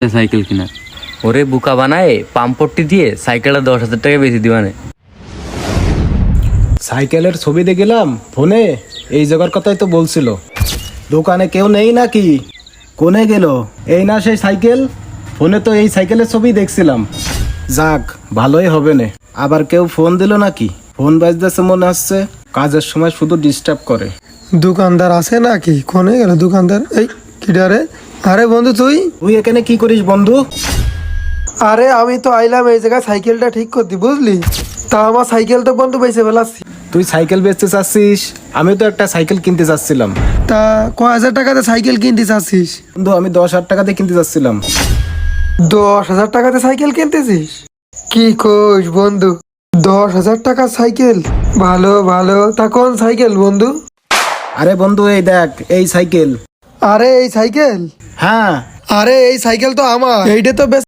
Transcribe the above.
Cycle কিনা। ওরে বুকা বানায় পাম্পটি দিয়ে সাইকেলটা 10,000 টাকা বেশি দিবানে। সাইকেলের ছবি দেখলাম ফোনে, এই জায়গার কথাই তো বলছিল। দোকানে কেউ নেই নাকি? কোনে গেল? এই না সেই সাইকেল? ফোনে তো এই সাইকেলের ছবি দেখছিলাম। যাক, ভালোই হবে না। আবার কেউ ফোন দিল নাকি? ফোন বাজতেছে মনে হচ্ছে। কাজের সময় শুধু ডিস্টার্ব করে। দোকানদার আছে নাকি? কোনে গেল দোকানদার? এই কিডারে? আরে বন্ধু তুই এখানে কি করিস বন্ধু? আরে আমি তো আইলাম এই জায়গায় সাইকেলটা ঠিক করতে, বুঝলি? তা আমার সাইকেল তো বন্ধু বেঁচে ফেলাচ্ছি। তুই সাইকেল বেচতে চাচ্ছিস? আমিও তো একটা সাইকেল কিনতে চাচ্ছিলাম। তা কয় হাজার টাকাতে সাইকেল কিনতে চাচ্ছিস? বন্ধু আমি 10,000 টাকাতে কিনতে চাচ্ছিলাম। 10,000 টাকাতে সাইকেল কিনতেছিস? কি কইস বন্ধু, 10,000 টাকার সাইকেল? ভালো ভালো, তা কোন সাইকেল বন্ধু? আরে বন্ধু এই দেখ, এই সাইকেল। আরে এই সাইকেল? হ্যাঁ। আরে এই সাইকেল তো আমার, এইটা তো বেশ